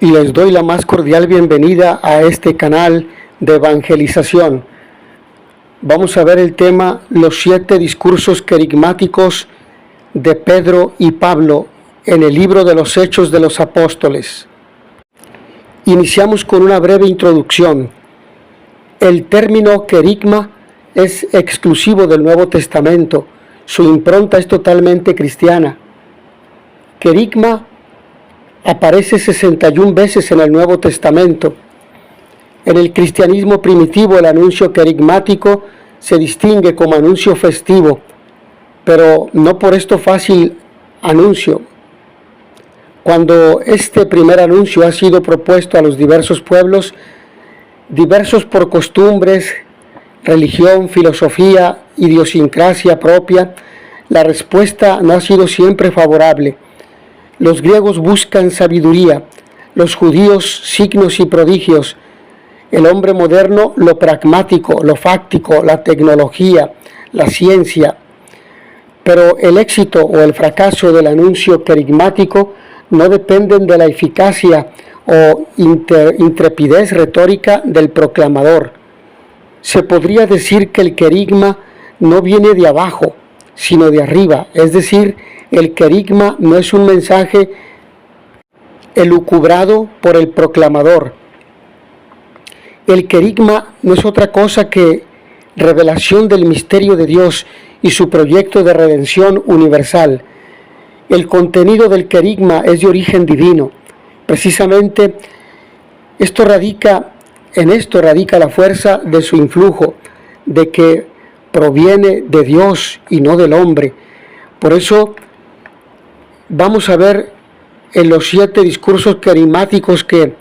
y les doy la más cordial bienvenida a este canal de evangelización. Vamos a ver el tema: los 7 discursos querigmáticos de Pedro y Pablo en el libro de los Hechos de los Apóstoles. Iniciamos con una breve introducción. El término querigma es exclusivo del Nuevo Testamento. Su impronta es totalmente cristiana. Querigma aparece 61 veces en el Nuevo Testamento. En el cristianismo primitivo, el anuncio querigmático se distingue como anuncio festivo, pero no por esto fácil anuncio. Cuando este primer anuncio ha sido propuesto a los diversos pueblos, diversos por costumbres, religión, filosofía, idiosincrasia propia, la respuesta no ha sido siempre favorable. Los griegos buscan sabiduría, los judíos signos y prodigios, el hombre moderno lo pragmático, lo fáctico, la tecnología, la ciencia. Pero el éxito o el fracaso del anuncio querigmático no dependen de la eficacia o intrepidez retórica del proclamador. Se podría decir que el querigma no viene de abajo, sino de arriba, es decir, el querigma no es un mensaje elucubrado por el proclamador. El querigma no es otra cosa que revelación del misterio de Dios y su proyecto de redención universal. El contenido del querigma es de origen divino. Precisamente en esto radica la fuerza de su influjo, de que proviene de Dios y no del hombre. Por eso vamos a ver en los 7 discursos querigmáticos que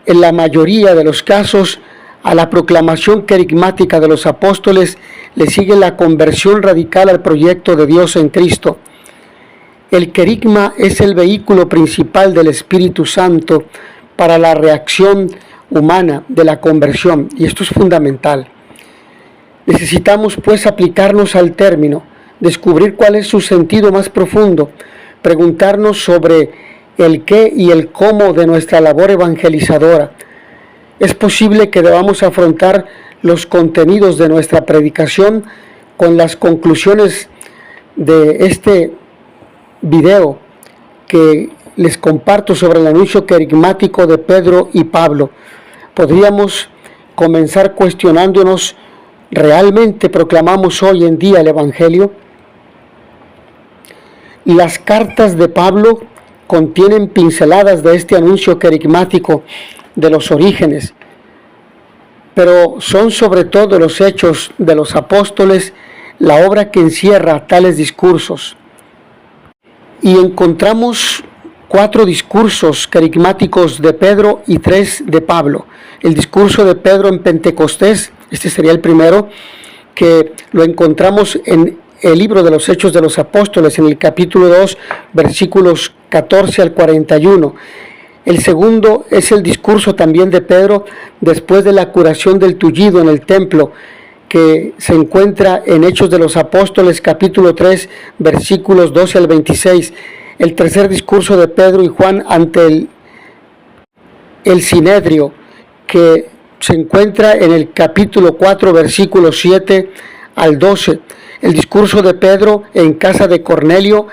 en la mayoría de los casos a la proclamación querigmática de los apóstoles le sigue la conversión radical al proyecto de Dios en Cristo. El querigma es el vehículo principal del Espíritu Santo para la reacción humana de la conversión, y esto es fundamental. Necesitamos pues aplicarnos al término, descubrir cuál es su sentido más profundo, preguntarnos sobre el qué y el cómo de nuestra labor evangelizadora. Es posible que debamos afrontar los contenidos de nuestra predicación con las conclusiones de este video que les comparto sobre el anuncio querigmático de Pedro y Pablo. Podríamos comenzar cuestionándonos: ¿realmente proclamamos hoy en día el Evangelio? Las cartas de Pablo contienen pinceladas de este anuncio querigmático de los orígenes, pero son sobre todo los Hechos de los Apóstoles la obra que encierra tales discursos. Y encontramos 4 discursos querigmáticos de Pedro y 3 de Pablo. El discurso de Pedro en Pentecostés, este sería el primero, que lo encontramos en el libro de los Hechos de los Apóstoles, en el capítulo 2, versículos 14 al 41. El segundo es el discurso también de Pedro después de la curación del tullido en el templo, que se encuentra en Hechos de los Apóstoles, capítulo 3, versículos 12 al 26. El tercer discurso de Pedro y Juan ante el Sinedrio, que se encuentra en el capítulo 4, versículos 7 al 12. El discurso de Pedro en casa de Cornelio,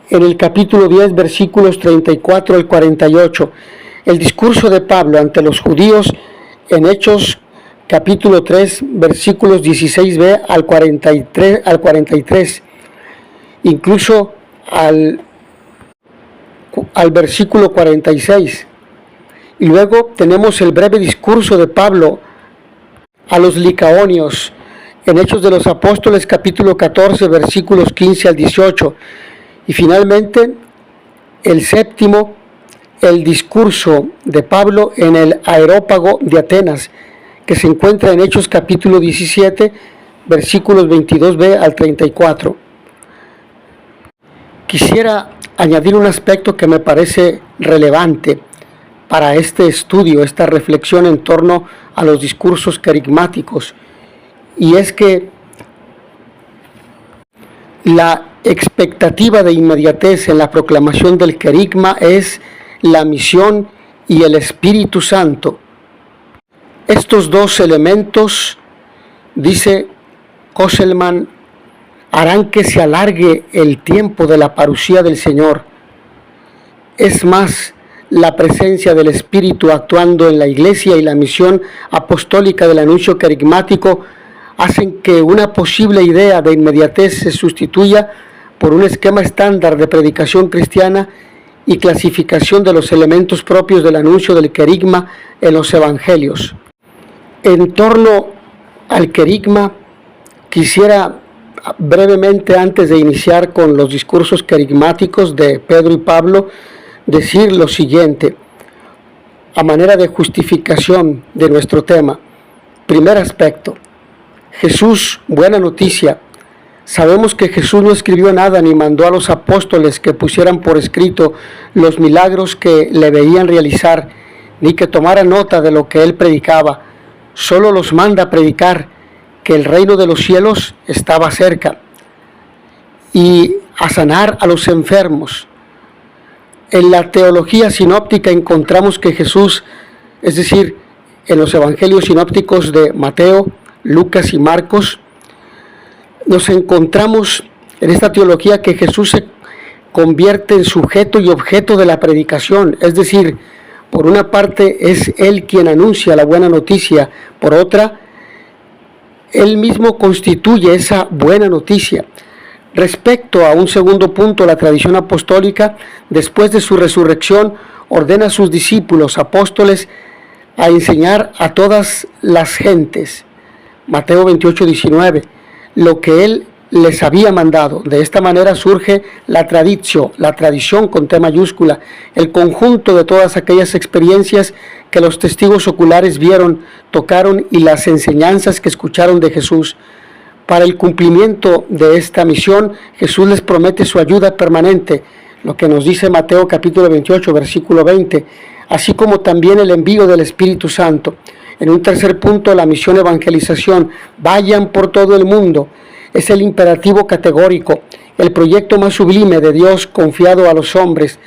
en el capítulo 10, versículos 34 al 48. El discurso de Pablo ante los judíos en Hechos, capítulo 3, versículos 16b al 43, incluso al versículo 46. Y luego tenemos el breve discurso de Pablo a los licaonios en Hechos de los Apóstoles, capítulo 14, versículos 15 al 18. Y finalmente, el séptimo, el discurso de Pablo en el Areópago de Atenas, que se encuentra en Hechos capítulo 17, versículos 22b al 34. Quisiera añadir un aspecto que me parece relevante para este estudio, esta reflexión en torno a los discursos querigmáticos, y es que la expectativa de inmediatez en la proclamación del querigma es la misión y el Espíritu Santo. Estos dos elementos, dice Kosselman, harán que se alargue el tiempo de la parusía del Señor. Es más, la presencia del Espíritu actuando en la iglesia y la misión apostólica del anuncio carismático hacen que una posible idea de inmediatez se sustituya por un esquema estándar de predicación cristiana y clasificación de los elementos propios del anuncio del querigma en los evangelios. En torno al querigma, quisiera brevemente, antes de iniciar con los discursos querigmáticos de Pedro y Pablo, decir lo siguiente, a manera de justificación de nuestro tema. Primer aspecto, Jesús, buena noticia. Sabemos que Jesús no escribió nada ni mandó a los apóstoles que pusieran por escrito los milagros que le veían realizar, ni que tomaran nota de lo que él predicaba. Solo los manda a predicar que el reino de los cielos estaba cerca y a sanar a los enfermos. En la teología sinóptica encontramos que Jesús, es decir, en los evangelios sinópticos de Mateo, Lucas y Marcos, nos encontramos en esta teología que Jesús se convierte en sujeto y objeto de la predicación, es decir, por una parte es Él quien anuncia la buena noticia, por otra, Él mismo constituye esa buena noticia. Respecto a un segundo punto, la tradición apostólica, después de su resurrección, ordena a sus discípulos, apóstoles, a enseñar a todas las gentes, Mateo 28:19, lo que Él les había mandado. De esta manera surge la tradición con T mayúscula, el conjunto de todas aquellas experiencias que los testigos oculares vieron, tocaron y las enseñanzas que escucharon de Jesús. Para el cumplimiento de esta misión, Jesús les promete su ayuda permanente, lo que nos dice Mateo capítulo 28, versículo 20, así como también el envío del Espíritu Santo. En un tercer punto, la misión evangelización, vayan por todo el mundo, es el imperativo categórico, el proyecto más sublime de Dios confiado a los hombres.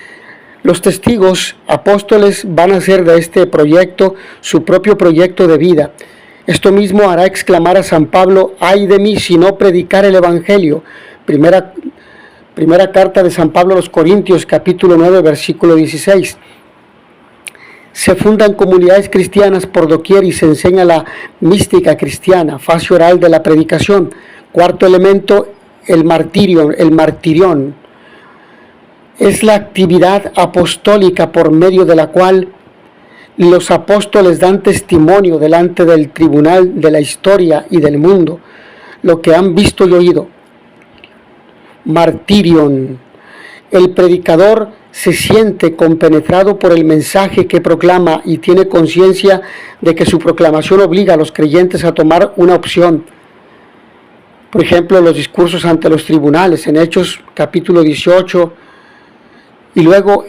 Los testigos apóstoles van a hacer de este proyecto su propio proyecto de vida. Esto mismo hará exclamar a San Pablo, ay de mí si no predicar el Evangelio. Primera carta de San Pablo a los Corintios, capítulo 9, versículo 16. Se fundan comunidades cristianas por doquier y se enseña la mística cristiana, fase oral de la predicación. Cuarto elemento, el martirión. Es la actividad apostólica por medio de la cual los apóstoles dan testimonio delante del tribunal de la historia y del mundo, lo que han visto y oído. Martirión. El predicador se siente compenetrado por el mensaje que proclama y tiene conciencia de que su proclamación obliga a los creyentes a tomar una opción. Por ejemplo, los discursos ante los tribunales, en Hechos capítulo 18, y luego,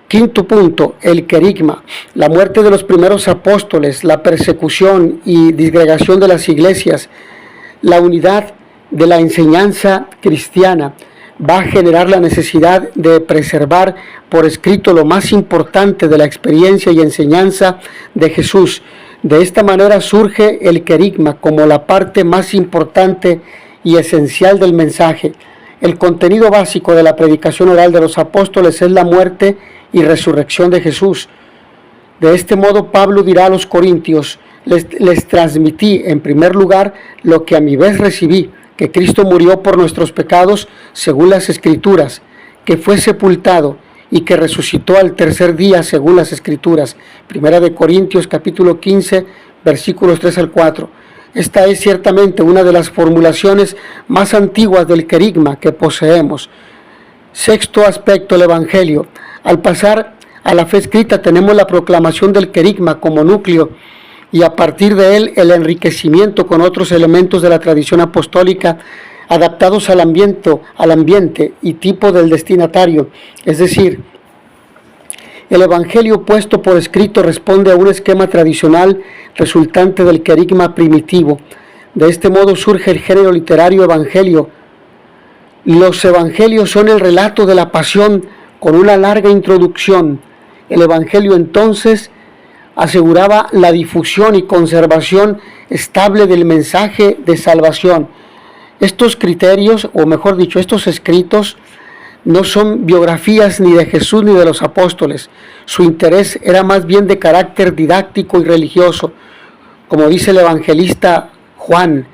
quinto punto, el querigma, la muerte de los primeros apóstoles, la persecución y disgregación de las iglesias, la unidad de la enseñanza cristiana, va a generar la necesidad de preservar por escrito lo más importante de la experiencia y enseñanza de Jesús. De esta manera surge el querigma como la parte más importante y esencial del mensaje. El contenido básico de la predicación oral de los apóstoles es la muerte y resurrección de Jesús. De este modo Pablo dirá a los corintios, les transmití en primer lugar lo que a mi vez recibí, que Cristo murió por nuestros pecados según las Escrituras, que fue sepultado y que resucitó al tercer día según las Escrituras. Primera de Corintios capítulo 15, versículos 3 al 4. Esta es ciertamente una de las formulaciones más antiguas del querigma que poseemos. Sexto aspecto, el Evangelio. Al pasar a la fe escrita tenemos la proclamación del querigma como núcleo y a partir de él el enriquecimiento con otros elementos de la tradición apostólica adaptados al ambiente y tipo del destinatario. Es decir, el Evangelio puesto por escrito responde a un esquema tradicional resultante del querigma primitivo. De este modo surge el género literario evangelio. Los evangelios son el relato de la pasión con una larga introducción El Evangelio entonces aseguraba la difusión y conservación estable del mensaje de salvación. Estos criterios, o mejor dicho, estos escritos, no son biografías ni de Jesús ni de los apóstoles. Su interés era más bien de carácter didáctico y religioso. Como dice el evangelista Juan,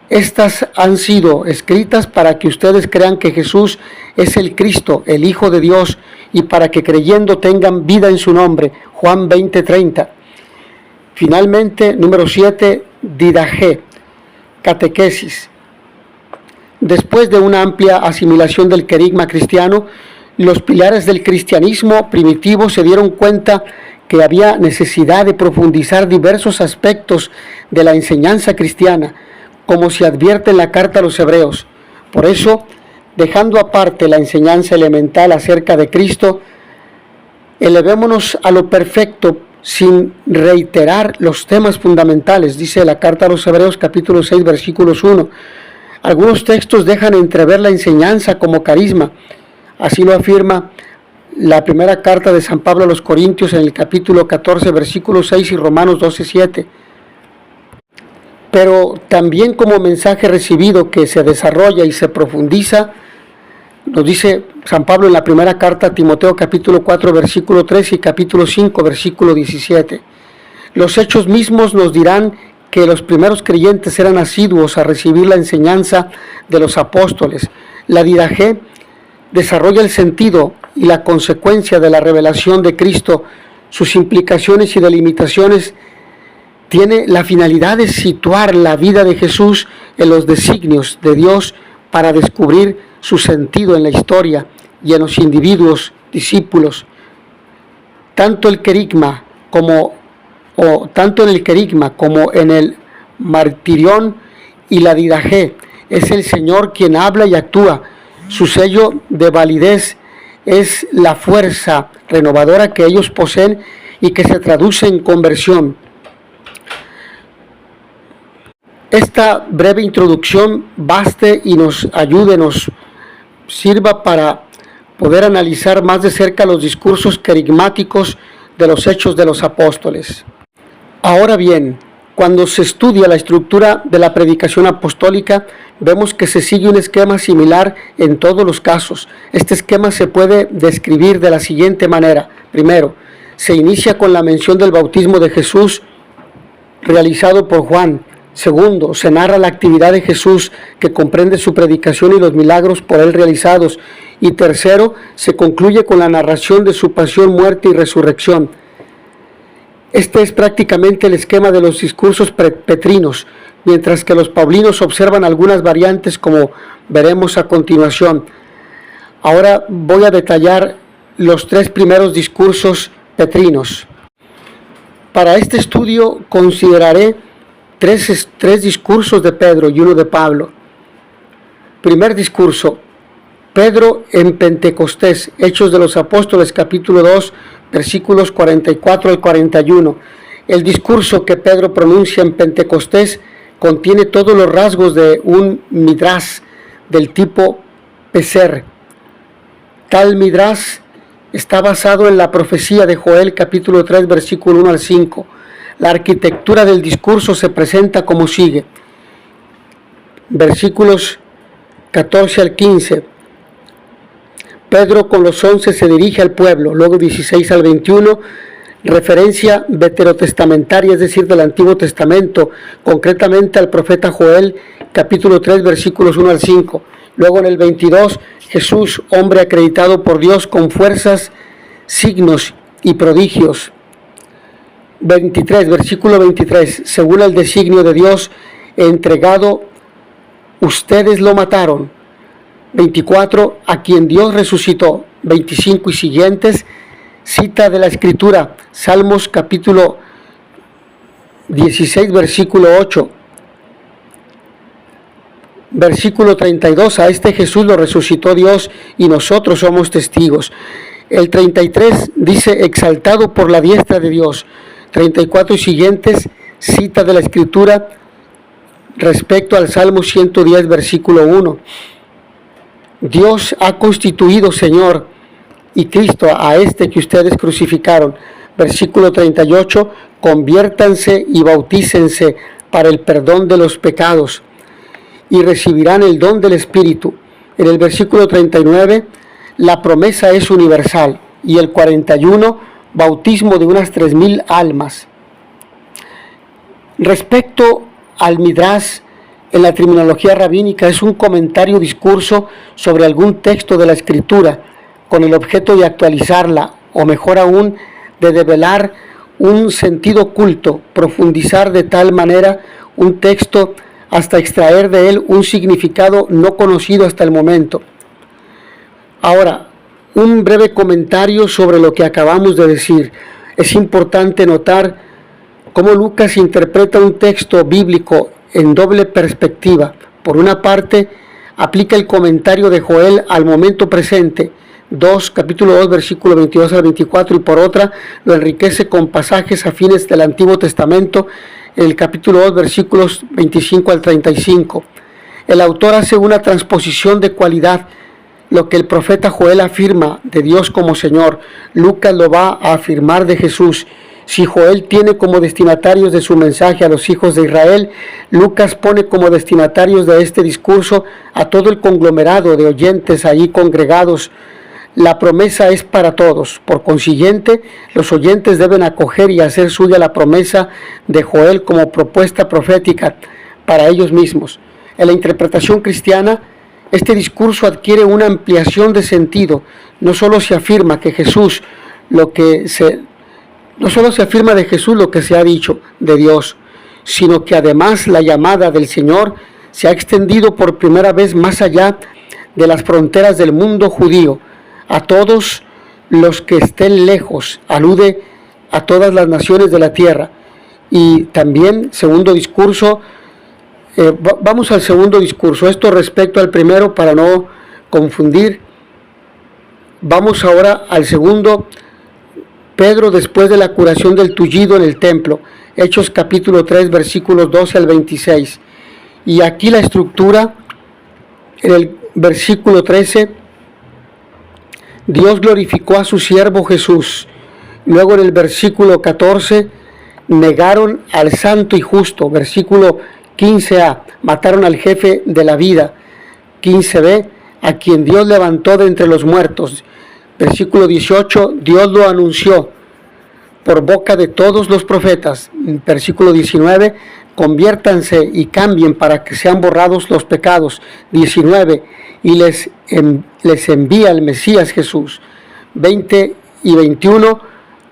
estas han sido escritas para que ustedes crean que Jesús es el Cristo, el Hijo de Dios, y para que creyendo tengan vida en su nombre. Juan 20:30. Finalmente, número 7, didaje, catequesis. Después de una amplia asimilación del querigma cristiano, los pilares del cristianismo primitivo se dieron cuenta que había necesidad de profundizar diversos aspectos de la enseñanza cristiana, como se advierte en la carta a los Hebreos. Por eso, dejando aparte la enseñanza elemental acerca de Cristo, elevémonos a lo perfecto sin reiterar los temas fundamentales, dice la carta a los Hebreos capítulo 6 versículos 1. Algunos textos dejan entrever la enseñanza como carisma. Así lo afirma la primera carta de San Pablo a los Corintios en el capítulo 14 versículo 6 y Romanos 12:7. Pero también como mensaje recibido que se desarrolla y se profundiza, nos dice San Pablo en la primera carta a Timoteo capítulo 4 versículo 3 y capítulo 5 versículo 17. Los hechos mismos nos dirán que los primeros creyentes eran asiduos a recibir la enseñanza de los apóstoles. La didaje desarrolla el sentido y la consecuencia de la revelación de Cristo, sus implicaciones y delimitaciones. Tiene la finalidad de situar la vida de Jesús en los designios de Dios para descubrir su sentido en la historia y en los individuos, discípulos. Tanto en el querigma como en el martirión y la didaje, es el Señor quien habla y actúa. Su sello de validez es la fuerza renovadora que ellos poseen y que se traduce en conversión. Esta breve introducción baste y nos ayude, nos sirva para poder analizar más de cerca los discursos querigmáticos de los hechos de los apóstoles. Ahora bien, cuando se estudia la estructura de la predicación apostólica, vemos que se sigue un esquema similar en todos los casos. Este esquema se puede describir de la siguiente manera. Primero, se inicia con la mención del bautismo de Jesús realizado por Juan. Segundo, se narra la actividad de Jesús que comprende su predicación y los milagros por él realizados. Y tercero, se concluye con la narración de su pasión, muerte y resurrección. Este es prácticamente el esquema de los discursos petrinos, mientras que los paulinos observan algunas variantes como veremos a continuación. Ahora voy a detallar los tres primeros discursos petrinos. Para este estudio consideraré tres discursos de Pedro y uno de Pablo. Primer discurso, Pedro en Pentecostés, Hechos de los Apóstoles, capítulo 2, versículos 44 al 41. El discurso que Pedro pronuncia en Pentecostés contiene todos los rasgos de un midrash del tipo Peser. Tal midrash está basado en la profecía de Joel, capítulo 3, versículo 1 al 5. La arquitectura del discurso se presenta como sigue. Versículos 14 al 15. Pedro con los 11 se dirige al pueblo. Luego 16 al 21, referencia veterotestamentaria, es decir, del Antiguo Testamento, concretamente al profeta Joel, capítulo 3, versículos 1 al 5. Luego en el 22, Jesús, hombre acreditado por Dios con fuerzas, signos y prodigios. 23, versículo 23, según el designio de Dios entregado, ustedes lo mataron. 24, a quien Dios resucitó. 25 y siguientes, cita de la Escritura, Salmos capítulo 16, versículo 8. Versículo 32, a este Jesús lo resucitó Dios y nosotros somos testigos. El 33 dice, exaltado por la diestra de Dios. 34 y siguientes, cita de la Escritura respecto al Salmo 110, versículo 1. Dios ha constituido, Señor, y Cristo a este que ustedes crucificaron. Versículo 38, conviértanse y bautícense para el perdón de los pecados y recibirán el don del Espíritu. En el versículo 39, la promesa es universal. Y el 41, bautismo de unas 3,000 almas. Respecto al Midrash, en la terminología rabínica, es un comentario o discurso sobre algún texto de la Escritura, con el objeto de actualizarla, o mejor aún, de develar un sentido oculto, profundizar de tal manera un texto hasta extraer de él un significado no conocido hasta el momento. Ahora, un breve comentario sobre lo que acabamos de decir. Es importante notar cómo Lucas interpreta un texto bíblico en doble perspectiva. Por una parte, aplica el comentario de Joel al momento presente, capítulo 2, versículo 22 al 24, y por otra, lo enriquece con pasajes afines del Antiguo Testamento, en el capítulo 2, versículos 25 al 35. El autor hace una transposición de cualidad. Lo que el profeta Joel afirma de Dios como Señor, Lucas lo va a afirmar de Jesús. Si Joel tiene como destinatarios de su mensaje a los hijos de Israel, Lucas pone como destinatarios de este discurso a todo el conglomerado de oyentes ahí congregados. La promesa es para todos. Por consiguiente, los oyentes deben acoger y hacer suya la promesa de Joel como propuesta profética para ellos mismos. En la interpretación cristiana, este discurso adquiere una ampliación de sentido. No solo se afirma de Jesús lo que se ha dicho de Dios, sino que además la llamada del Señor se ha extendido por primera vez más allá de las fronteras del mundo judío, a todos los que estén lejos, alude a todas las naciones de la tierra. Y también, segundo discurso, vamos al segundo discurso, esto respecto al primero para no confundir. Vamos ahora al segundo. Pedro, después de la curación del tullido en el templo, Hechos capítulo 3, versículos 12 al 26. Y aquí la estructura, en el versículo 13, Dios glorificó a su siervo Jesús. Luego en el versículo 14, negaron al santo y justo. Versículo 15a, mataron al jefe de la vida. 15b, a quien Dios levantó de entre los muertos. Versículo 18, Dios lo anunció por boca de todos los profetas. Versículo 19, conviértanse y cambien para que sean borrados los pecados. 19, y les envía el Mesías Jesús. 20 y 21,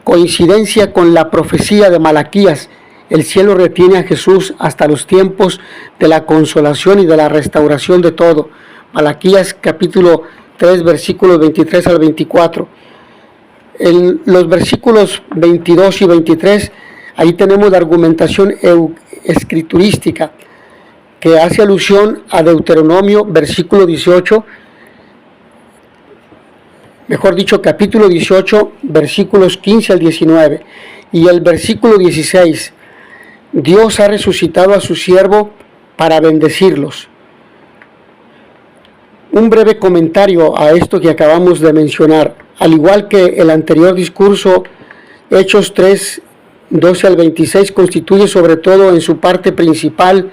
coincidencia con la profecía de Malaquías. El cielo retiene a Jesús hasta los tiempos de la consolación y de la restauración de todo. Malaquías capítulo 3, versículos 23 al 24. En los versículos 22 y 23, ahí tenemos la argumentación escriturística que hace alusión a Deuteronomio, versículo 18, mejor dicho, capítulo 18, versículos 15 al 19. Y el versículo 16, Dios ha resucitado a su siervo para bendecirlos. Un breve comentario a esto que acabamos de mencionar. Al igual que el anterior discurso, Hechos 3, 12 al 26 constituye sobre todo en su parte principal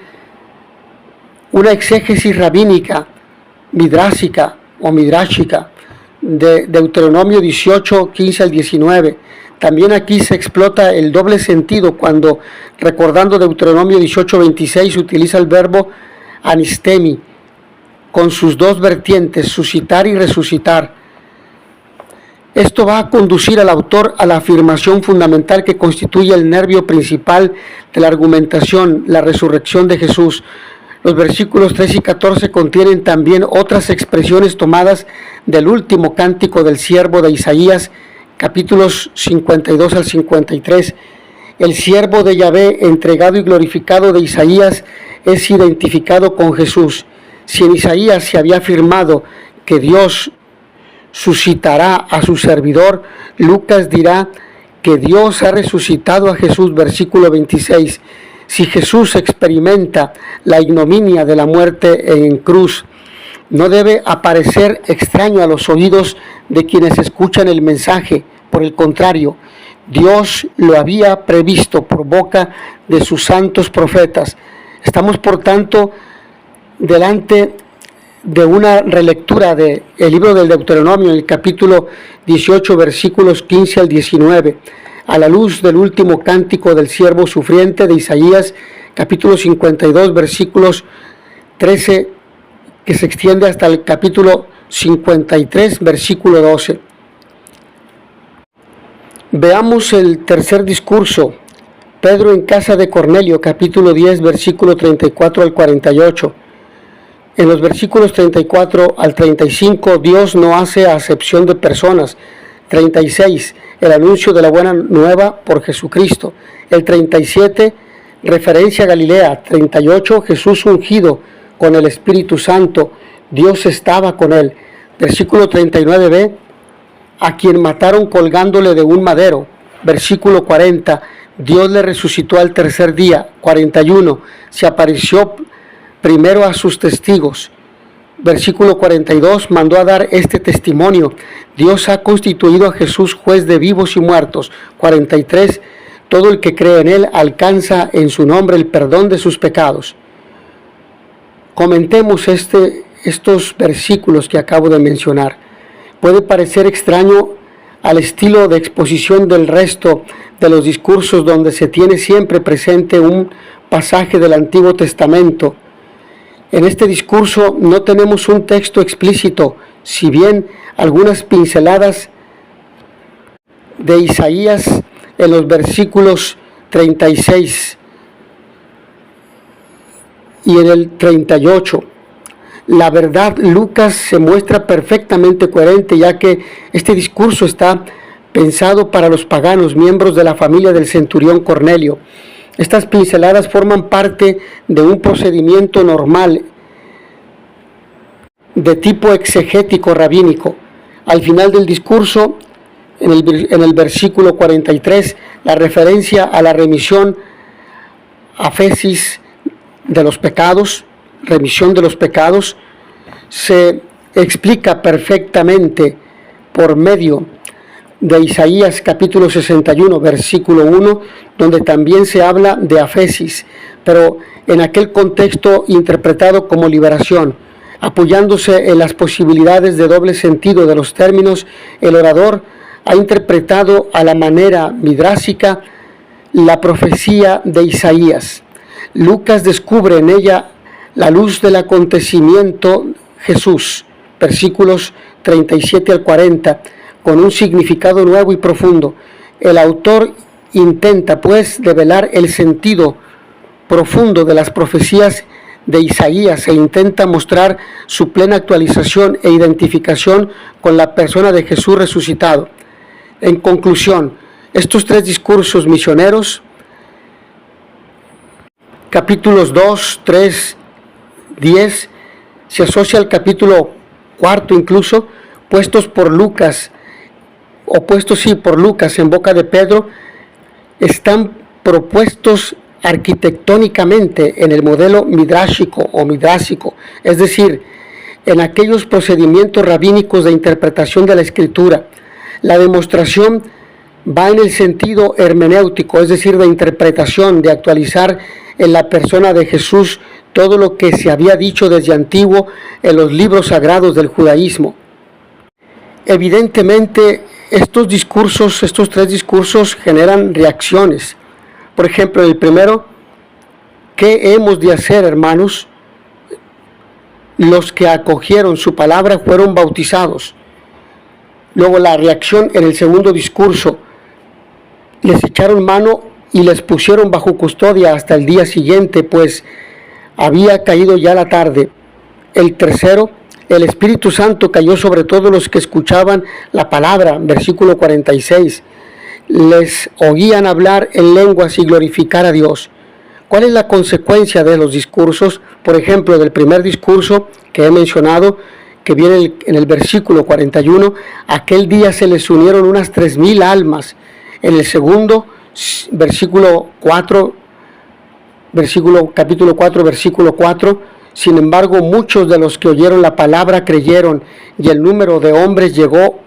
una exégesis rabínica, midrásica o midráchica, de Deuteronomio 18, 15 al 19. También aquí se explota el doble sentido cuando, recordando Deuteronomio 18, 26, utiliza el verbo anistemi, con sus dos vertientes, suscitar y resucitar. Esto va a conducir al autor a la afirmación fundamental que constituye el nervio principal de la argumentación, la resurrección de Jesús. Los versículos 3 y 14 contienen también otras expresiones tomadas del último cántico del siervo de Isaías, capítulos 52 al 53. El siervo de Yahvé, entregado y glorificado de Isaías, es identificado con Jesús. Si en Isaías se había afirmado que Dios suscitará a su servidor, Lucas dirá que Dios ha resucitado a Jesús, versículo 26. Si Jesús experimenta la ignominia de la muerte en cruz, no debe aparecer extraño a los oídos de quienes escuchan el mensaje. Por el contrario, Dios lo había previsto por boca de sus santos profetas. Estamos, por tanto, delante de una relectura del libro del Deuteronomio, en el capítulo 18, versículos 15 al 19, a la luz del último cántico del siervo sufriente de Isaías, capítulo 52, versículos 13, que se extiende hasta el capítulo 53, versículo 12. Veamos el tercer discurso, Pedro en casa de Cornelio, capítulo 10, versículo 34 al 48. En los versículos 34 al 35, Dios no hace acepción de personas. 36, el anuncio de la buena nueva por Jesucristo. El 37, referencia a Galilea. 38, Jesús ungido con el Espíritu Santo. Dios estaba con él. Versículo 39b, a quien mataron colgándole de un madero. Versículo 40, Dios le resucitó al tercer día. 41, se apareció primero a sus testigos. Versículo 42, mandó a dar este testimonio: Dios ha constituido a Jesús juez de vivos y muertos. 43, todo el que cree en él alcanza en su nombre el perdón de sus pecados. Comentemos estos versículos que acabo de mencionar. Puede parecer extraño al estilo de exposición del resto de los discursos, donde se tiene siempre presente un pasaje del Antiguo Testamento. En este discurso no tenemos un texto explícito, si bien algunas pinceladas de Isaías en los versículos 36 y en el 38. La verdad, Lucas se muestra perfectamente coherente, ya que este discurso está pensado para los paganos, miembros de la familia del centurión Cornelio. Estas pinceladas forman parte de un procedimiento normal de tipo exegético rabínico. Al final del discurso, en el versículo 43, la referencia a la remisión, afesis de los pecados, remisión de los pecados, se explica perfectamente por medio de Isaías capítulo 61, versículo 1, donde también se habla de afesis, pero en aquel contexto interpretado como liberación. Apoyándose en las posibilidades de doble sentido de los términos, el orador ha interpretado a la manera midrásica la profecía de Isaías. Lucas descubre en ella la luz del acontecimiento Jesús, versículos 37 al 40, con un significado nuevo y profundo. El autor intenta, pues, develar el sentido profundo de las profecías de Isaías e intenta mostrar su plena actualización e identificación con la persona de Jesús resucitado. En conclusión, estos tres discursos misioneros, capítulos 2, 3, 10, se asocia al capítulo 4 incluso, puestos por Lucas en boca de Pedro, están propuestos arquitectónicamente en el modelo midrásico o midrásico, es decir, en aquellos procedimientos rabínicos de interpretación de la Escritura. La demostración va en el sentido hermenéutico, es decir, de interpretación, de actualizar en la persona de Jesús todo lo que se había dicho desde antiguo en los libros sagrados del judaísmo. Evidentemente, estos tres discursos generan reacciones. Por ejemplo, el primero: ¿qué hemos de hacer, hermanos? Los que acogieron su palabra fueron bautizados. Luego la reacción en el segundo discurso: les echaron mano y les pusieron bajo custodia hasta el día siguiente, pues había caído ya la tarde. El tercero: el Espíritu Santo cayó sobre todos los que escuchaban la palabra, versículo 46. Les oían hablar en lenguas y glorificar a Dios. ¿Cuál es la consecuencia de los discursos? Por ejemplo, del primer discurso que he mencionado, que viene en el versículo 41, aquel día se les unieron unas 3,000 almas. En el segundo, capítulo 4, versículo 4, Sin embargo, muchos de los que oyeron la palabra creyeron, y el número de hombres llegó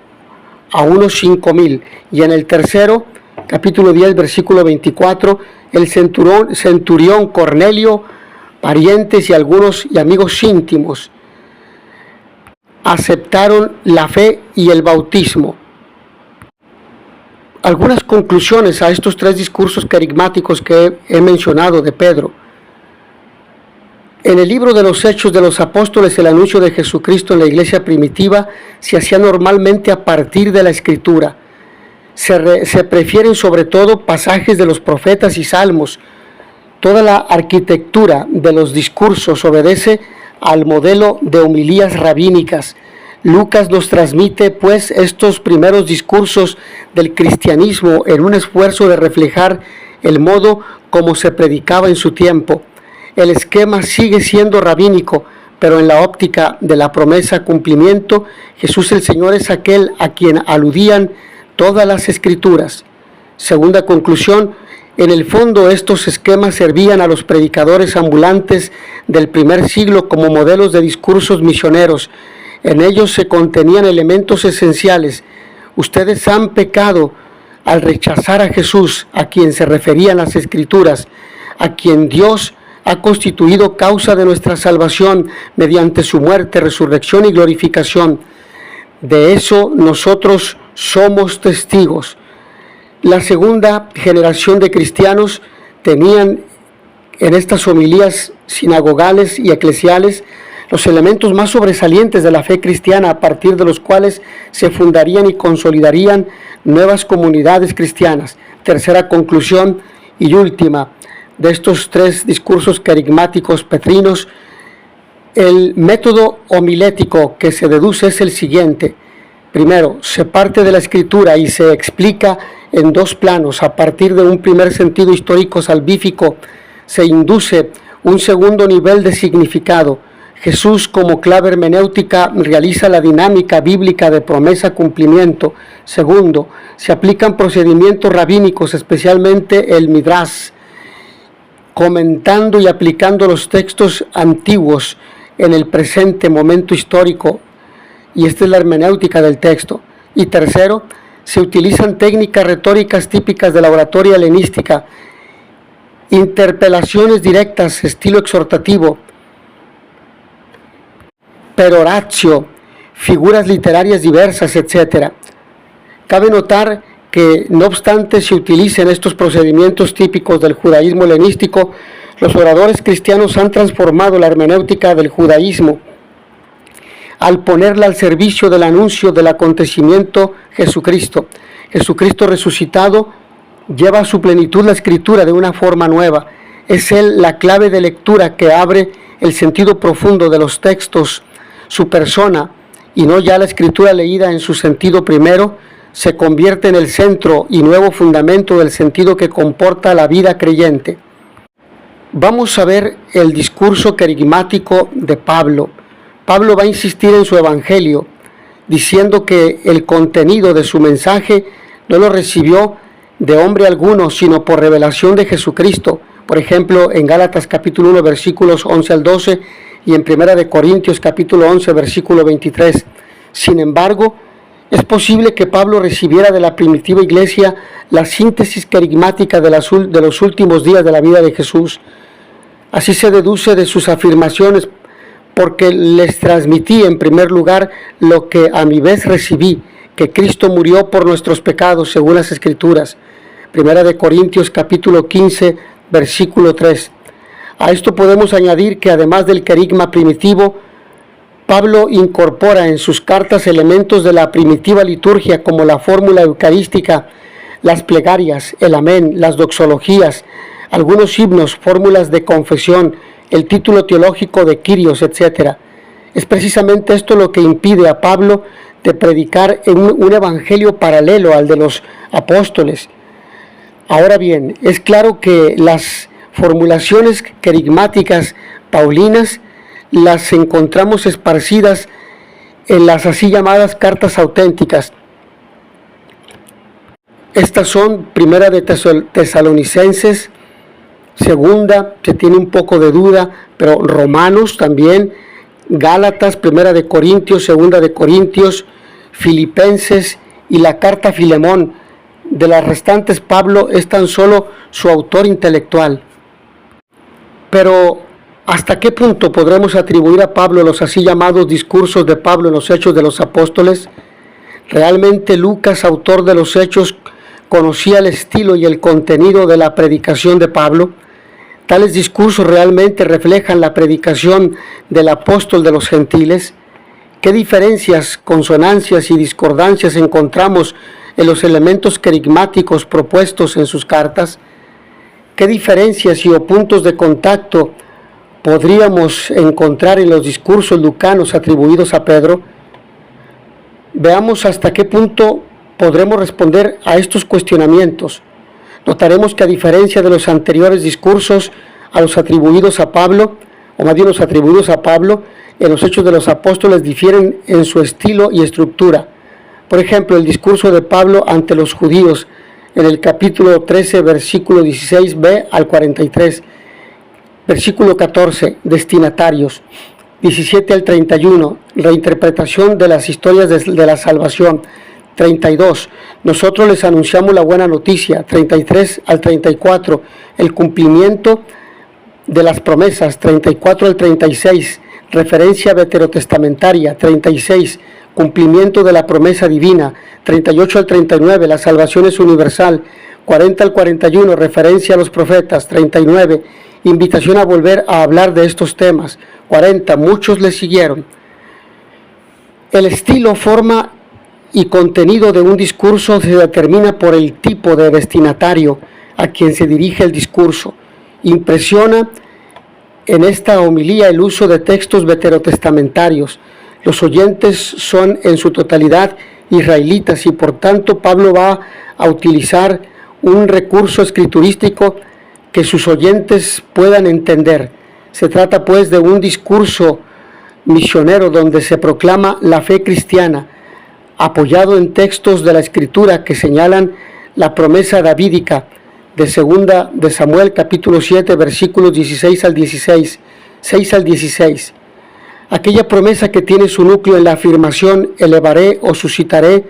a unos 5,000. Y en el tercero, capítulo 10, versículo 24, el centurión Cornelio, parientes y algunos y amigos íntimos, aceptaron la fe y el bautismo. Algunas conclusiones a estos 3 discursos carismáticos que he mencionado de Pedro. En el libro de los Hechos de los Apóstoles, el anuncio de Jesucristo en la iglesia primitiva se hacía normalmente a partir de la Escritura. Se prefieren sobre todo pasajes de los profetas y salmos. Toda la arquitectura de los discursos obedece al modelo de homilías rabínicas. Lucas nos transmite pues estos primeros discursos del cristianismo en un esfuerzo de reflejar el modo como se predicaba en su tiempo. El esquema sigue siendo rabínico, pero en la óptica de la promesa cumplimiento, Jesús el Señor es aquel a quien aludían todas las escrituras. Segunda conclusión, en el fondo estos esquemas servían a los predicadores ambulantes del primer siglo como modelos de discursos misioneros. En ellos se contenían elementos esenciales. Ustedes han pecado al rechazar a Jesús, a quien se referían las escrituras, a quien Dios ha constituido causa de nuestra salvación mediante su muerte, resurrección y glorificación. De eso nosotros somos testigos. La segunda generación de cristianos tenían en estas homilías sinagogales y eclesiales los elementos más sobresalientes de la fe cristiana, a partir de los cuales se fundarían y consolidarían nuevas comunidades cristianas. Tercera conclusión y última de estos 3 discursos carismáticos petrinos, el método homilético que se deduce es el siguiente. Primero, se parte de la Escritura y se explica en 2 planos. A partir de un primer sentido histórico salvífico, se induce un segundo nivel de significado. Jesús, como clave hermenéutica, realiza la dinámica bíblica de promesa-cumplimiento. Segundo, se aplican procedimientos rabínicos, especialmente el Midrash, comentando y aplicando los textos antiguos en el presente momento histórico, y esta es la hermenéutica del texto. Y tercero, se utilizan técnicas retóricas típicas de la oratoria helenística, interpelaciones directas, estilo exhortativo, peroratio, figuras literarias diversas, etc. Cabe notar que, no obstante se utilicen estos procedimientos típicos del judaísmo helenístico, los oradores cristianos han transformado la hermenéutica del judaísmo al ponerla al servicio del anuncio del acontecimiento Jesucristo. Jesucristo resucitado lleva a su plenitud la Escritura de una forma nueva. Es Él la clave de lectura que abre el sentido profundo de los textos. Su persona, y no ya la Escritura leída en su sentido primero, se convierte en el centro y nuevo fundamento del sentido que comporta la vida creyente. Vamos a ver el discurso carismático de Pablo. Pablo va a insistir en su evangelio, diciendo que el contenido de su mensaje no lo recibió de hombre alguno, sino por revelación de Jesucristo. Por ejemplo, en Gálatas capítulo 1, versículos 11 al 12, y en 1 Corintios capítulo 11, versículo 23. Sin embargo, es posible que Pablo recibiera de la primitiva iglesia la síntesis carismática de los últimos días de la vida de Jesús. Así se deduce de sus afirmaciones, porque les transmití en primer lugar lo que a mi vez recibí, que Cristo murió por nuestros pecados según las Escrituras. 1 Corintios capítulo 15, versículo 3. A esto podemos añadir que además del carisma primitivo, Pablo incorpora en sus cartas elementos de la primitiva liturgia como la fórmula eucarística, las plegarias, el amén, las doxologías, algunos himnos, fórmulas de confesión, el título teológico de Kyrios, etc. Es precisamente esto lo que impide a Pablo de predicar en un evangelio paralelo al de los apóstoles. Ahora bien, es claro que las formulaciones carismáticas paulinas las encontramos esparcidas en las así llamadas cartas auténticas. Estas son Primera de Tesalonicenses, Segunda, se tiene un poco de duda, pero Romanos también, Gálatas, Primera de Corintios, Segunda de Corintios, Filipenses y la carta a Filemón. De las restantes, Pablo es tan solo su autor intelectual. Pero, ¿hasta qué punto podremos atribuir a Pablo los así llamados discursos de Pablo en los Hechos de los Apóstoles? ¿Realmente Lucas, autor de los Hechos, conocía el estilo y el contenido de la predicación de Pablo? ¿Tales discursos realmente reflejan la predicación del apóstol de los gentiles? ¿Qué diferencias, consonancias y discordancias encontramos en los elementos querigmáticos propuestos en sus cartas? ¿Qué diferencias y o puntos de contacto podríamos encontrar en los discursos lucanos atribuidos a Pedro? Veamos hasta qué punto podremos responder a estos cuestionamientos. Notaremos que a diferencia de los anteriores discursos a los atribuidos a Pablo, o más bien los atribuidos a Pablo, en los Hechos de los Apóstoles difieren en su estilo y estructura. Por ejemplo, el discurso de Pablo ante los judíos en el capítulo 13, versículo 16b al 43, versículo 14, destinatarios, 17 al 31, reinterpretación de las historias de la salvación, 32, nosotros les anunciamos la buena noticia, 33 al 34, el cumplimiento de las promesas, 34 al 36, referencia veterotestamentaria, 36, cumplimiento de la promesa divina, 38 al 39, la salvación es universal, 40 al 41, referencia a los profetas, 39, invitación a volver a hablar de estos temas, 40, muchos le siguieron. El estilo, forma y contenido de un discurso se determina por el tipo de destinatario a quien se dirige el discurso. Impresiona en esta homilía el uso de textos veterotestamentarios. Los oyentes son en su totalidad israelitas y por tanto Pablo va a utilizar un recurso escriturístico que sus oyentes puedan entender. Se trata pues de un discurso misionero donde se proclama la fe cristiana, apoyado en textos de la Escritura que señalan la promesa davídica de segunda de Samuel, capítulo 7, versículos 16 al 16, 6 al 16. Aquella promesa que tiene su núcleo en la afirmación, elevaré o suscitaré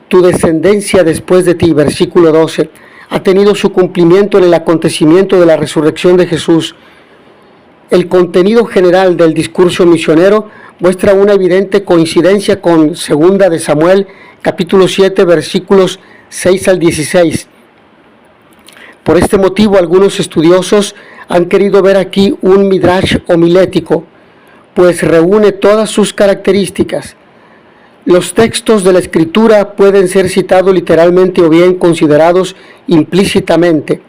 tu descendencia después de ti, versículo 12, ha tenido su cumplimiento en el acontecimiento de la resurrección de Jesús. El contenido general del discurso misionero muestra una evidente coincidencia con segunda de Samuel, capítulo 7, versículos 6 al 16. Por este motivo, algunos estudiosos han querido ver aquí un midrash homilético, pues reúne todas sus características. Los textos de la Escritura pueden ser citados literalmente o bien considerados implícitamente.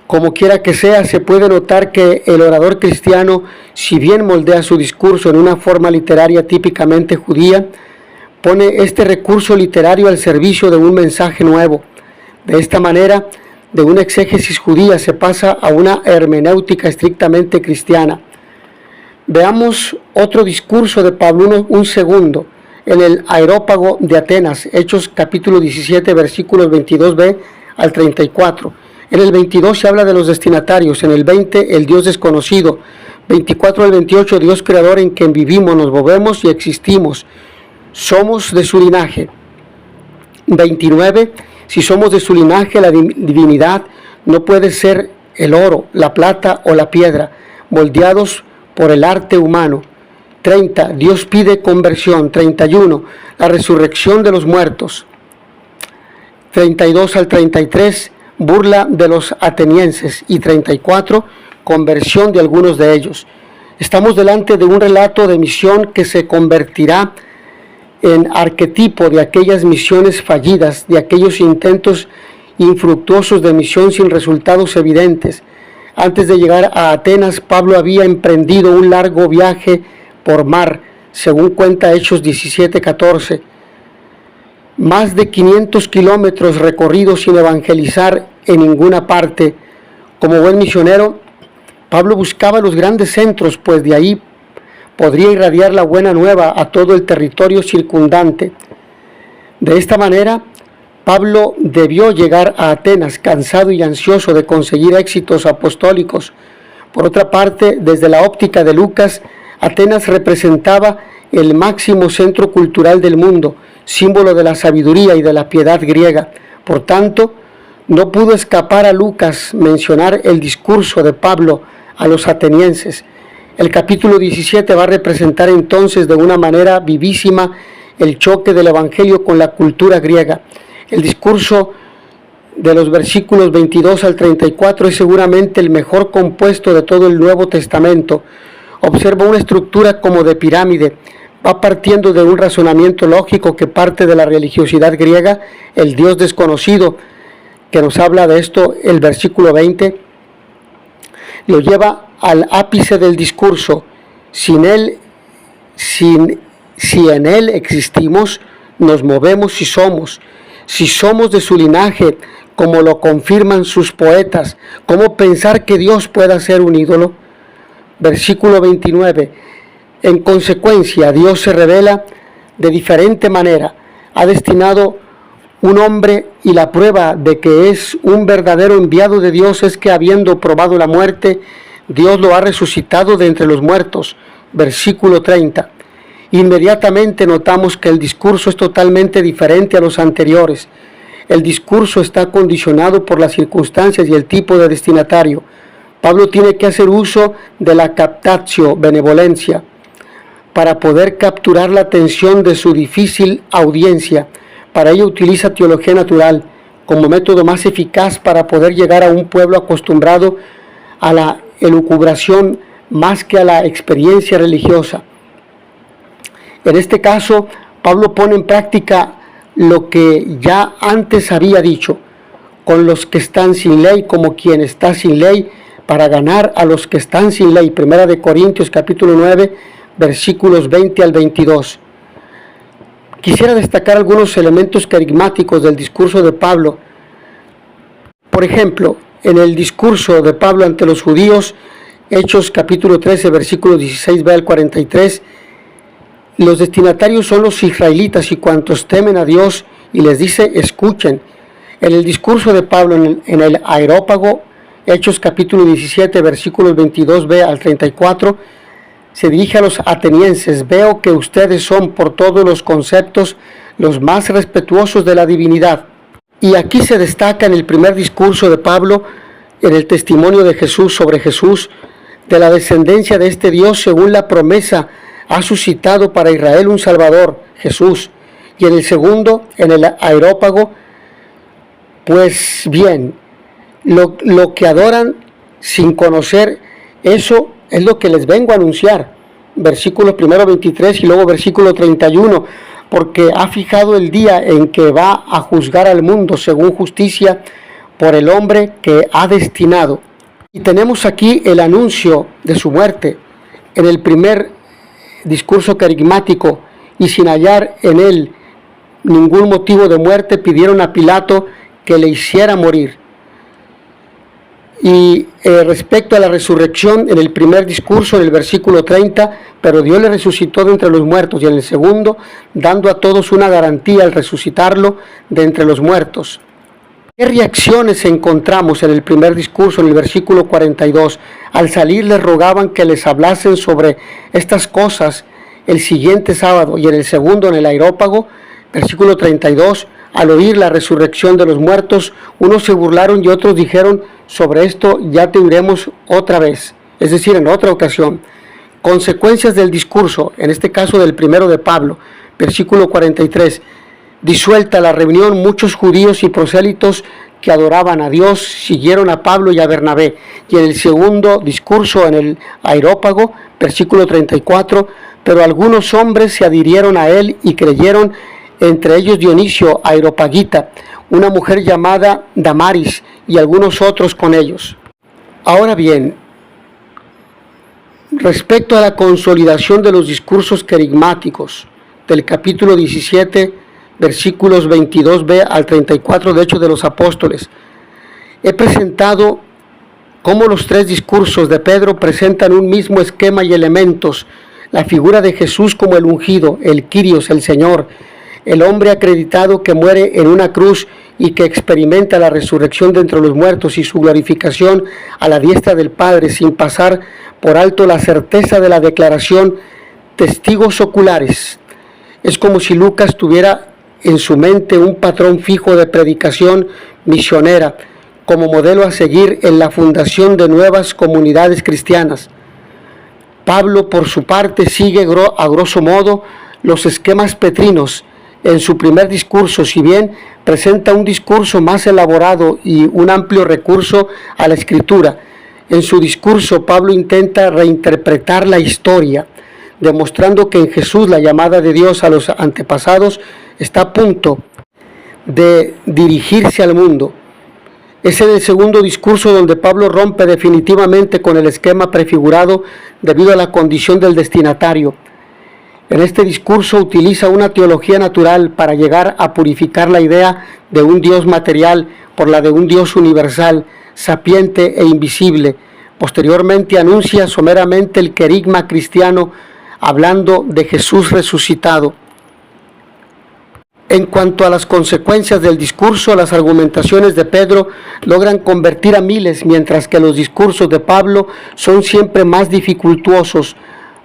Como quiera que sea, se puede notar que el orador cristiano, si bien moldea su discurso en una forma literaria típicamente judía, pone este recurso literario al servicio de un mensaje nuevo. De esta manera, de una exégesis judía se pasa a una hermenéutica estrictamente cristiana. Veamos otro discurso de Pablo, un segundo, en el Areópago de Atenas, Hechos capítulo 17, versículos 22b al 34. En el 22 se habla de los destinatarios, en el 20 el Dios desconocido, 24 al 28 Dios creador en quien vivimos, nos movemos y existimos, somos de su linaje. 29, si somos de su linaje, la divinidad no puede ser el oro, la plata o la piedra, moldeados por el arte humano. 30, Dios pide conversión. 31, la resurrección de los muertos. 32 al 33, burla de los atenienses. Y 34, conversión de algunos de ellos. Estamos delante de un relato de misión que se convertirá en arquetipo de aquellas misiones fallidas, de aquellos intentos infructuosos de misión sin resultados evidentes. Antes de llegar a Atenas, Pablo había emprendido un largo viaje por mar, según cuenta Hechos 17:14. Más de 500 kilómetros recorridos sin evangelizar en ninguna parte. Como buen misionero, Pablo buscaba los grandes centros, pues de ahí podría irradiar la buena nueva a todo el territorio circundante. De esta manera, Pablo debió llegar a Atenas cansado y ansioso de conseguir éxitos apostólicos. Por otra parte, desde la óptica de Lucas, Atenas representaba el máximo centro cultural del mundo, símbolo de la sabiduría y de la piedad griega. Por tanto, no pudo escapar a Lucas mencionar el discurso de Pablo a los atenienses. El capítulo 17 va a representar entonces de una manera vivísima el choque del Evangelio con la cultura griega. El discurso de los versículos 22 al 34 es seguramente el mejor compuesto de todo el Nuevo Testamento. Observa una estructura como de pirámide. Va partiendo de un razonamiento lógico que parte de la religiosidad griega, el Dios desconocido, que nos habla de esto el versículo 20, lo lleva al ápice del discurso. Si en él existimos, nos movemos y somos. Si somos de su linaje, como lo confirman sus poetas, ¿cómo pensar que Dios pueda ser un ídolo? Versículo 29. En consecuencia, Dios se revela de diferente manera. Ha destinado un hombre, y la prueba de que es un verdadero enviado de Dios es que, habiendo probado la muerte, Dios lo ha resucitado de entre los muertos. Versículo 30. Inmediatamente notamos que el discurso es totalmente diferente a los anteriores. El discurso está condicionado por las circunstancias y el tipo de destinatario. Pablo tiene que hacer uso de la captatio, benevolencia, para poder capturar la atención de su difícil audiencia. Para ello utiliza teología natural como método más eficaz para poder llegar a un pueblo acostumbrado a la elucubración más que a la experiencia religiosa. En este caso, Pablo pone en práctica lo que ya antes había dicho: con los que están sin ley, como quien está sin ley, para ganar a los que están sin ley. Primera de Corintios capítulo 9, versículos 20 al 22. Quisiera destacar algunos elementos carismáticos del discurso de Pablo. Por ejemplo, en el discurso de Pablo ante los judíos, Hechos capítulo 13, versículos 16b al 43, los destinatarios son los israelitas y cuantos temen a Dios, y les dice: escuchen. En el discurso de Pablo en el Areópago, Hechos capítulo 17, versículos 22b al 34, se dirige a los atenienses: veo que ustedes son por todos los conceptos los más respetuosos de la divinidad. Y aquí se destaca en el primer discurso de Pablo, en el testimonio de Jesús sobre Jesús, de la descendencia de este Dios según la promesa ha suscitado para Israel un Salvador, Jesús. Y en el segundo, en el Areópago, pues bien, lo que adoran sin conocer, eso es lo que les vengo a anunciar. Versículo primero 23 y luego versículo 31, porque ha fijado el día en que va a juzgar al mundo según justicia por el hombre que ha destinado. Y tenemos aquí el anuncio de su muerte en el primer discurso carismático, y sin hallar en él ningún motivo de muerte, pidieron a Pilato que le hiciera morir. Y respecto a la resurrección, en el primer discurso, en el versículo 30, pero Dios le resucitó de entre los muertos, y en el segundo, dando a todos una garantía al resucitarlo de entre los muertos. ¿Qué reacciones encontramos en el primer discurso, en el versículo 42? Al salir les rogaban que les hablasen sobre estas cosas el siguiente sábado, y en el segundo, en el Areópago, versículo 32, al oír la resurrección de los muertos, unos se burlaron y otros dijeron: sobre esto ya te oiremos otra vez, es decir, en otra ocasión. Consecuencias del discurso, en este caso del primero de Pablo, versículo 43, disuelta la reunión, muchos judíos y prosélitos que adoraban a Dios siguieron a Pablo y a Bernabé. Y en el segundo discurso, en el Areópago, versículo 34, pero algunos hombres se adhirieron a él y creyeron, entre ellos Dionisio Areopagita, una mujer llamada Damaris, y algunos otros con ellos. Ahora bien, respecto a la consolidación de los discursos carismáticos del capítulo 17, versículos 22b al 34 de Hechos de los Apóstoles, he presentado cómo los tres discursos de Pedro presentan un mismo esquema y elementos: la figura de Jesús como el ungido, el Kyrios, el Señor, el hombre acreditado que muere en una cruz y que experimenta la resurrección de entre los muertos y su glorificación a la diestra del Padre, sin pasar por alto la certeza de la declaración testigos oculares. Es como si Lucas tuviera en su mente un patrón fijo de predicación misionera como modelo a seguir en la fundación de nuevas comunidades cristianas. Pablo, por su parte, sigue a grosso modo los esquemas petrinos en su primer discurso, si bien presenta un discurso más elaborado y un amplio recurso a la escritura. En su discurso, Pablo intenta reinterpretar la historia, demostrando que en Jesús la llamada de Dios a los antepasados está a punto de dirigirse al mundo. Es en el segundo discurso donde Pablo rompe definitivamente con el esquema prefigurado debido a la condición del destinatario. En este discurso utiliza una teología natural para llegar a purificar la idea de un Dios material por la de un Dios universal, sapiente e invisible. Posteriormente anuncia someramente el querigma cristiano, hablando de Jesús resucitado. En cuanto a las consecuencias del discurso, las argumentaciones de Pedro logran convertir a miles, mientras que los discursos de Pablo son siempre más dificultosos,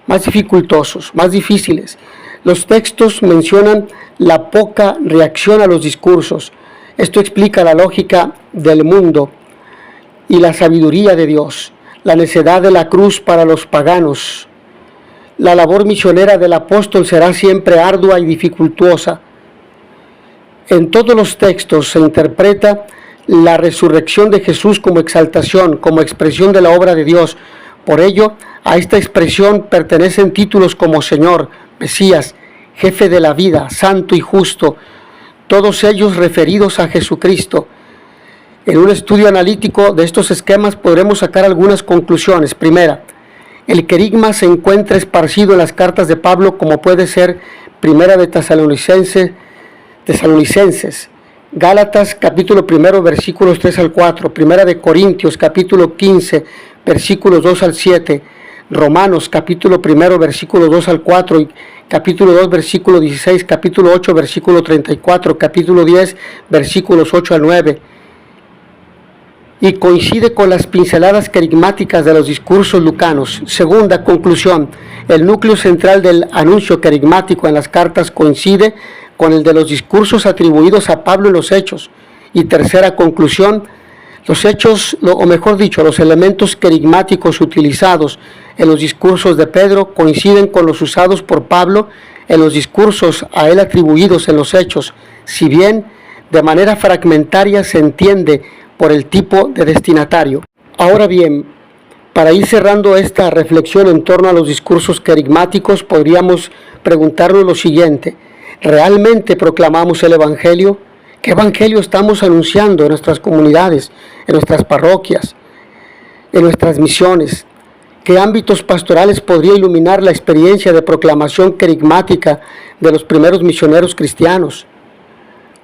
más difíciles. Los textos mencionan la poca reacción a los discursos. Esto explica la lógica del mundo y la sabiduría de Dios, la necedad de la cruz para los paganos. La labor misionera del apóstol será siempre ardua y dificultuosa. En todos los textos se interpreta la resurrección de Jesús como exaltación, como expresión de la obra de Dios. Por ello, a esta expresión pertenecen títulos como Señor, Mesías, Jefe de la vida, Santo y Justo, todos ellos referidos a Jesucristo. En un estudio analítico de estos esquemas podremos sacar algunas conclusiones. Primera, el querigma se encuentra esparcido en las cartas de Pablo, como puede ser Primera de Tesalonicenses, Gálatas capítulo 1 versículos 3 al 4, Primera de Corintios capítulo 15 versículos 2 al 7, Romanos capítulo 1 versículos 2 al 4 y capítulo 2 versículo 16, capítulo 8 versículo 34, capítulo 10 versículos 8 al 9, y coincide con las pinceladas querigmáticas de los discursos lucanos. Segunda conclusión, el núcleo central del anuncio querigmático en las cartas coincide con el de los discursos atribuidos a Pablo en los Hechos. Y tercera conclusión, los hechos, o mejor dicho, los elementos querigmáticos utilizados en los discursos de Pedro coinciden con los usados por Pablo en los discursos a él atribuidos en los Hechos, si bien de manera fragmentaria se entiende por el tipo de destinatario. Ahora bien, para ir cerrando esta reflexión en torno a los discursos querigmáticos, podríamos preguntarnos lo siguiente: ¿realmente proclamamos el Evangelio? ¿Qué Evangelio estamos anunciando en nuestras comunidades, en nuestras parroquias, en nuestras misiones? ¿Qué ámbitos pastorales podría iluminar la experiencia de proclamación querigmática de los primeros misioneros cristianos?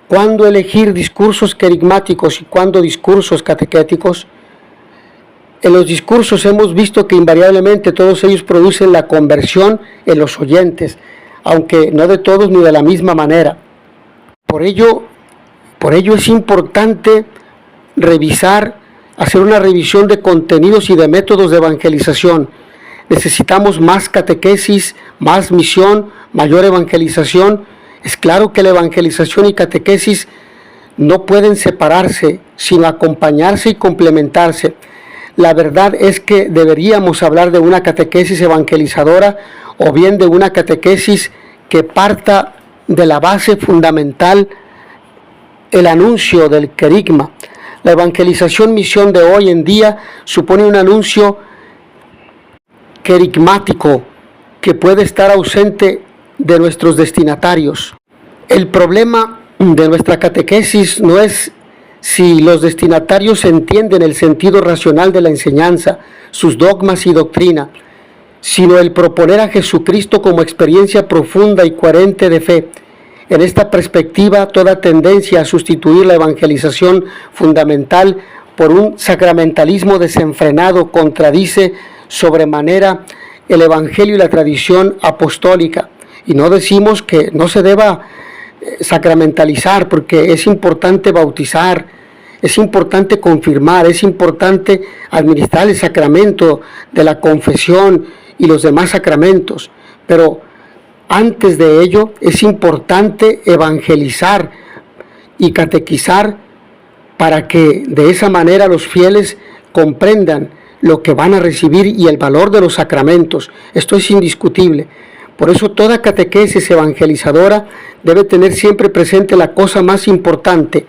¿Cuándo elegir discursos querigmáticos y cuándo discursos catequéticos? En los discursos hemos visto que invariablemente todos ellos producen la conversión en los oyentes, aunque no de todos ni de la misma manera. Por ello es importante hacer una revisión de contenidos y de métodos de evangelización. Necesitamos más catequesis, más misión, mayor evangelización. Es claro que la evangelización y catequesis no pueden separarse, sino acompañarse y complementarse. La verdad es que deberíamos hablar de una catequesis evangelizadora o bien de una catequesis que parta de la base fundamental, el anuncio del querigma. La evangelización misión de hoy en día supone un anuncio querigmático que puede estar ausente de nuestros destinatarios. El problema de nuestra catequesis no es si los destinatarios entienden el sentido racional de la enseñanza, sus dogmas y doctrina, sino el proponer a Jesucristo como experiencia profunda y coherente de fe. En esta perspectiva, toda tendencia a sustituir la evangelización fundamental por un sacramentalismo desenfrenado contradice sobremanera el Evangelio y la tradición apostólica. Y no decimos que no se deba sacramentalizar, porque es importante bautizar, es importante confirmar, es importante administrar el sacramento de la confesión y los demás sacramentos. Pero antes de ello es importante evangelizar y catequizar para que de esa manera los fieles comprendan lo que van a recibir y el valor de los sacramentos. Esto es indiscutible. Por eso toda catequesis evangelizadora debe tener siempre presente la cosa más importante,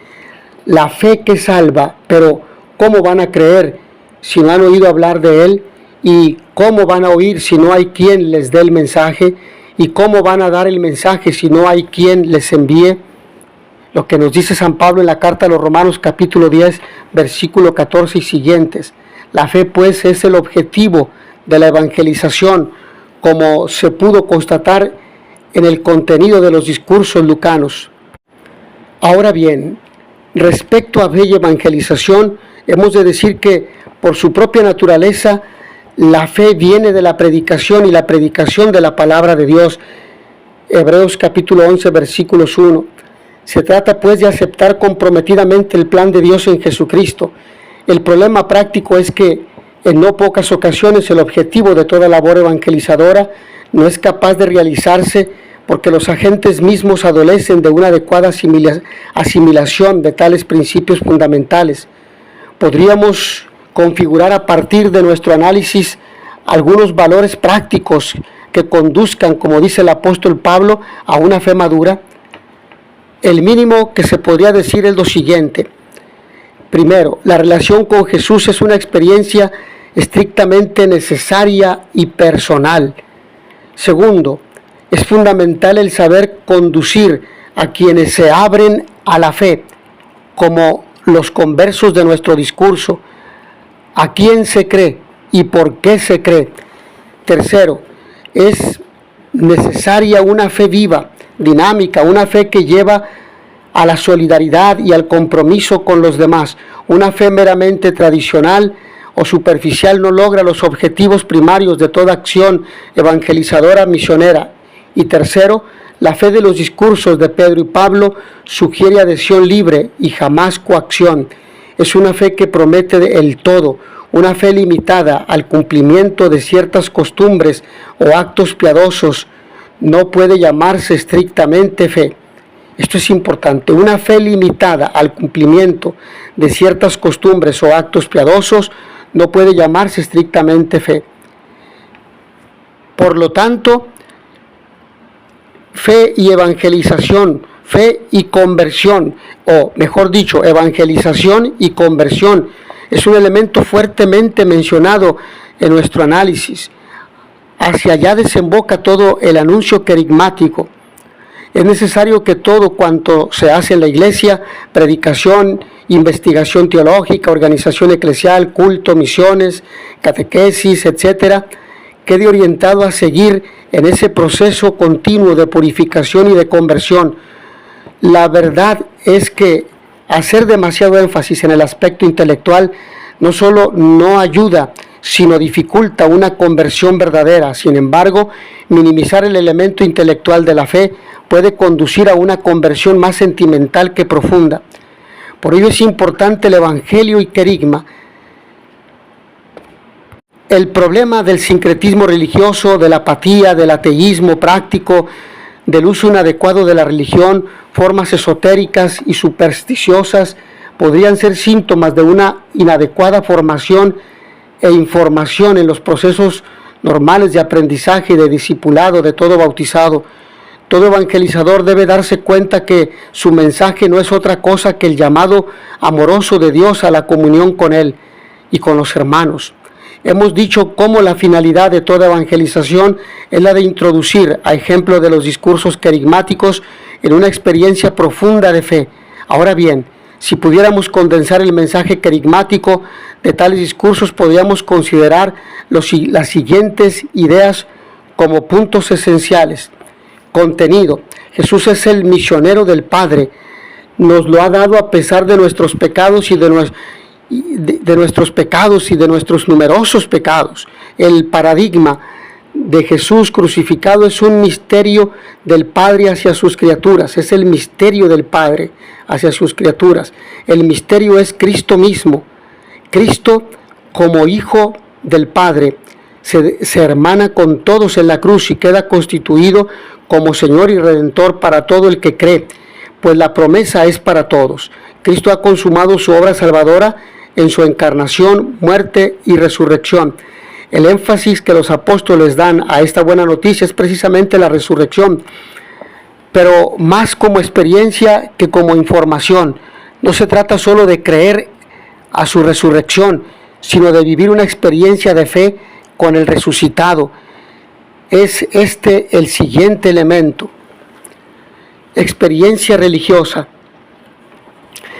la fe que salva. Pero ¿cómo van a creer si no han oído hablar de Él? ¿Y cómo van a oír si no hay quien les dé el mensaje? ¿Y cómo van a dar el mensaje si no hay quien les envíe? Lo que nos dice San Pablo en la carta a los Romanos capítulo 10, versículo 14 y siguientes. La fe pues es el objetivo de la evangelización, como se pudo constatar en el contenido de los discursos lucanos. Ahora bien, respecto a fe y evangelización, hemos de decir que por su propia naturaleza, la fe viene de la predicación y la predicación de la palabra de Dios. Hebreos capítulo 11, versículos 1. Se trata pues de aceptar comprometidamente el plan de Dios en Jesucristo. El problema práctico es que en no pocas ocasiones el objetivo de toda labor evangelizadora no es capaz de realizarse porque los agentes mismos adolecen de una adecuada asimilación de tales principios fundamentales. Podríamos configurar a partir de nuestro análisis algunos valores prácticos que conduzcan, como dice el apóstol Pablo, a una fe madura. El mínimo que se podría decir es lo siguiente. Primero, la relación con Jesús es una experiencia estrictamente necesaria y personal. Segundo, es fundamental el saber conducir a quienes se abren a la fe, como los conversos de nuestro discurso. ¿A quién se cree y por qué se cree? Tercero, es necesaria una fe viva, dinámica, una fe que lleva a la solidaridad y al compromiso con los demás. Una fe meramente tradicional o superficial no logra los objetivos primarios de toda acción evangelizadora misionera. Y tercero, la fe de los discursos de Pedro y Pablo sugiere adhesión libre y jamás coacción. Es una fe que promete el todo, una fe limitada al cumplimiento de ciertas costumbres o actos piadosos. No puede llamarse estrictamente fe. Esto es importante. Una fe limitada al cumplimiento de ciertas costumbres o actos piadosos no puede llamarse estrictamente fe. Por lo tanto, fe y evangelización, fe y conversión, o mejor dicho, evangelización y conversión, es un elemento fuertemente mencionado en nuestro análisis. Hacia allá desemboca todo el anuncio querigmático. Es necesario que todo cuanto se hace en la iglesia, predicación, investigación teológica, organización eclesial, culto, misiones, catequesis, etcétera, quede orientado a seguir en ese proceso continuo de purificación y de conversión. La verdad es que hacer demasiado énfasis en el aspecto intelectual no solo no ayuda, sino dificulta una conversión verdadera. Sin embargo, minimizar el elemento intelectual de la fe puede conducir a una conversión más sentimental que profunda. Por ello es importante el evangelio y querigma. El problema del sincretismo religioso, de la apatía, del ateísmo práctico, del uso inadecuado de la religión, formas esotéricas y supersticiosas, podrían ser síntomas de una inadecuada formación e información en los procesos normales de aprendizaje y de discipulado de todo bautizado. Todo evangelizador debe darse cuenta que su mensaje no es otra cosa que el llamado amoroso de Dios a la comunión con Él y con los hermanos. Hemos dicho cómo la finalidad de toda evangelización es la de introducir, a ejemplo de los discursos querigmáticos, en una experiencia profunda de fe. Ahora bien, si pudiéramos condensar el mensaje querigmático de tales discursos, podríamos considerar las siguientes ideas como puntos esenciales. Contenido. Jesús es el misionero del Padre. Nos lo ha dado a pesar de nuestros pecados y de nuestros pecados y de nuestros numerosos pecados. El paradigma de Jesús crucificado es un misterio del Padre hacia sus criaturas. Es el misterio del Padre hacia sus criaturas. El misterio es Cristo mismo. Cristo, como Hijo del Padre, se hermana con todos en la cruz y queda constituido como Señor y Redentor para todo el que cree, pues la promesa es para todos. Cristo ha consumado su obra salvadora en su encarnación, muerte y resurrección. El énfasis que los apóstoles dan a esta buena noticia es precisamente la resurrección, pero más como experiencia que como información. No se trata solo de creer a su resurrección, sino de vivir una experiencia de fe con el resucitado. Es este el siguiente elemento: experiencia religiosa.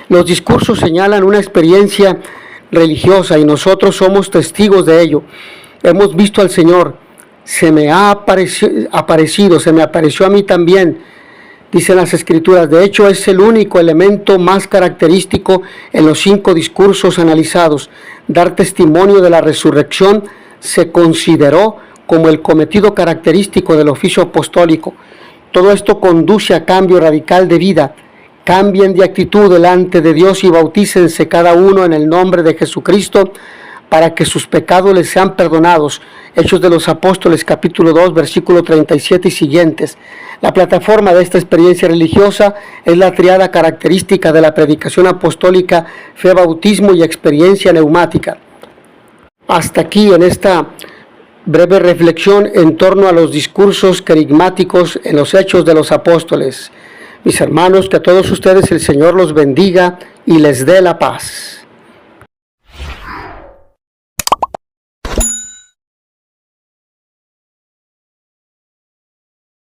Los discursos señalan una experiencia religiosa y nosotros somos testigos de ello. Hemos visto al Señor, se me apareció a mí también, dicen las Escrituras. De hecho, es el único elemento más característico en los 5 discursos analizados. Dar testimonio de la resurrección se consideró como el cometido característico del oficio apostólico. Todo esto conduce a cambio radical de vida. Cambien de actitud delante de Dios y bautícense cada uno en el nombre de Jesucristo para que sus pecados les sean perdonados. Hechos de los Apóstoles, capítulo 2, versículo 37 y siguientes. La plataforma de esta experiencia religiosa es la triada característica de la predicación apostólica: fe, bautismo y experiencia neumática. Hasta aquí en esta breve reflexión en torno a los discursos querigmáticos en los Hechos de los Apóstoles. Mis hermanos, que a todos ustedes el Señor los bendiga y les dé la paz.